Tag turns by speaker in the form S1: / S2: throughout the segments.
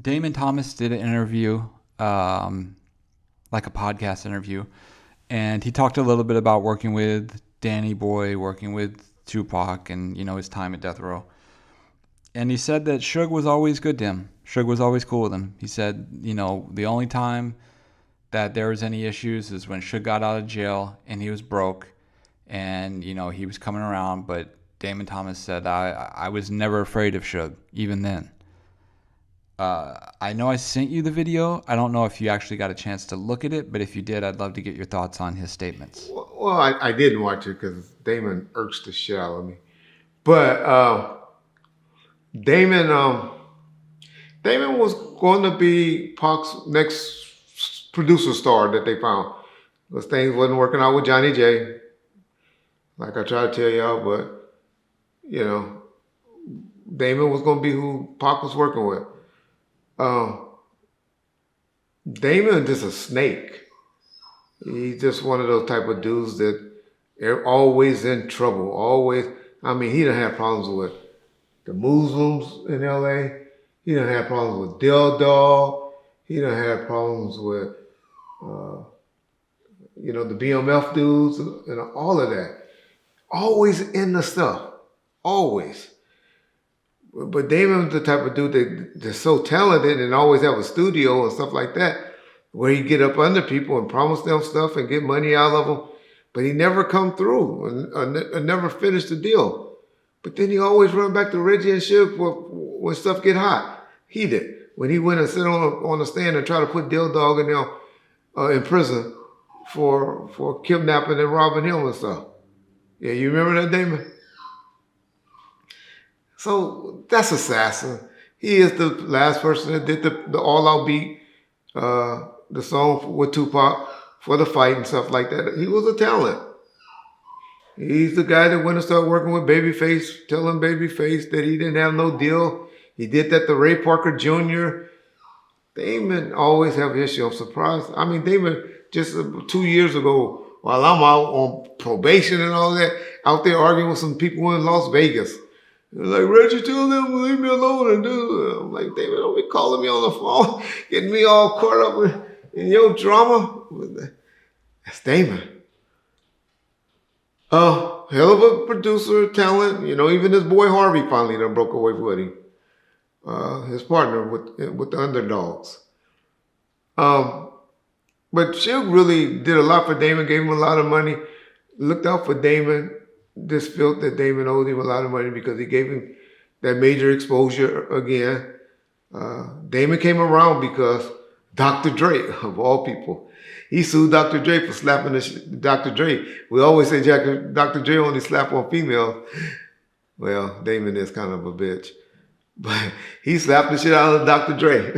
S1: Damon Thomas did an interview, like a podcast interview, and he talked a little bit about working with Danny Boy, working with Tupac, and his time at Death Row. And he said that Suge was always good to him. Suge was always cool with him. He said, the only time that there was any issues is when Suge got out of jail and he was broke, and he was coming around. But Damon Thomas said, I was never afraid of Suge, even then. I know I sent you the video. I don't know if you actually got a chance to look at it, but if you did, I'd love to get your thoughts on his statements.
S2: Well, I didn't watch it because Damon irks the shit out of me. But Damon was going to be Pac's next producer star that they found. Those things wasn't working out with Johnny J, like I tried to tell y'all, but Damon was going to be who Pac was working with. Damon is a snake. He's just one of those type of dudes that are always in trouble. Always. I mean, he done had problems with the Muslims in LA. He done had problems with Dog. He done had problems with, the BMF dudes and all of that. Always in the stuff. Always. But Damon's the type of dude that's so talented and always have a studio and stuff like that, where he get up under people and promise them stuff and get money out of them. But he never come through and never finished the deal. But then he always run back to Reggie and Suge when stuff get hot. He did. When he went and sit on the stand and try to put Dog in there in prison for kidnapping and robbing him and stuff. Yeah, you remember that, Damon? So that's Assassin. He is the last person that did the All Out beat, the song with Tupac for the fight and stuff like that. He was a talent. He's the guy that went and started working with Babyface, telling Babyface that he didn't have no deal. He did that to Ray Parker Jr. Damon always have issue. I'm surprised. I mean, Damon just 2 years ago, while I'm out on probation and all that, out there arguing with some people in Las Vegas. Like, Reggie, tell them leave me alone and do it. I'm like, David, don't be calling me on the phone, getting me all caught up in your drama. That's Damon. Hell of a producer, talent. Even his boy Harvey finally done broke away with him. His partner with the Underdogs. But Suge really did a lot for Damon, gave him a lot of money, looked out for Damon. Just felt that Damon owed him a lot of money because he gave him that major exposure again. Damon came around because Dr. Dre, of all people, he sued Dr. Dre for slapping Dr. Dre. We always say Dr. Dre only slap on females. Well, Damon is kind of a bitch. But he slapped the shit out of Dr. Dre.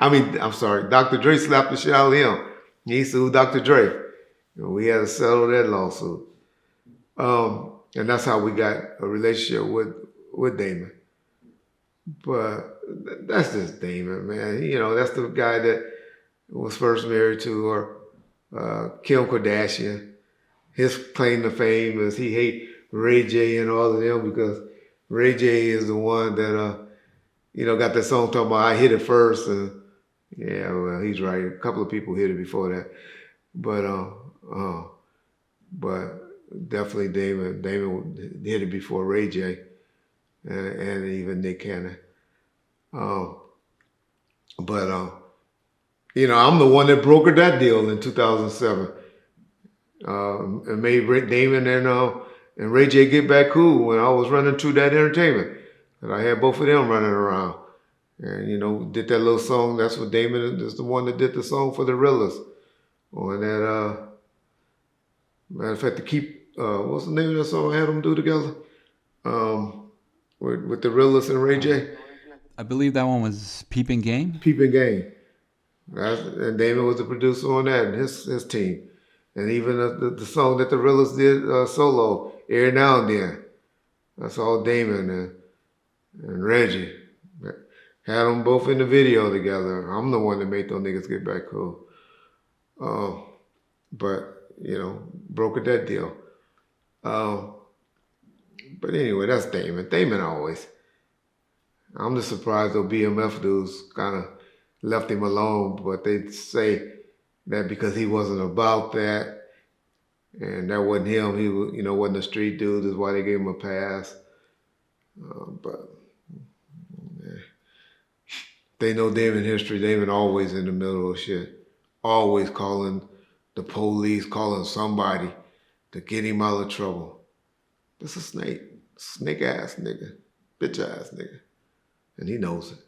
S2: I'm sorry. Dr. Dre slapped the shit out of him. He sued Dr. Dre. We had to settle that lawsuit. And that's how we got a relationship with Damon. But that's just Damon, man. That's the guy that was first married to Kim Kardashian. His claim to fame is he hate Ray J and all of them because Ray J is the one that, got that song talking about I hit it first. And yeah, well, he's right. A couple of people hit it before that. But definitely Damon hit it before Ray J and even Nick Cannon. I'm the one that brokered that deal in 2007 and made Damon and Ray J get back cool when I was running True That Entertainment. And I had both of them running around. And, did that little song. That's what Damon is the one that did the song for the Realest. On that, matter of fact, what's the name of that song I had them do together? With the Realest and Ray J?
S1: I believe that one was Peeping Game.
S2: Peeping Game. And Damon was the producer on that and his team. And even the song that the Realest did solo, every now and then. That's all Damon and Reggie. Had them both in the video together. I'm the one that made those niggas get back cool. But, brokered that deal. But anyway, that's Damon. Damon always. I'm just surprised those BMF dudes kind of left him alone, but they say that because he wasn't about that and that wasn't him, he was, wasn't a street dude, is why they gave him a pass. But yeah. They know Damon history. Damon always in the middle of shit, always calling the police, calling somebody to get him out of trouble. That's a snake ass nigga, bitch ass nigga, and he knows it.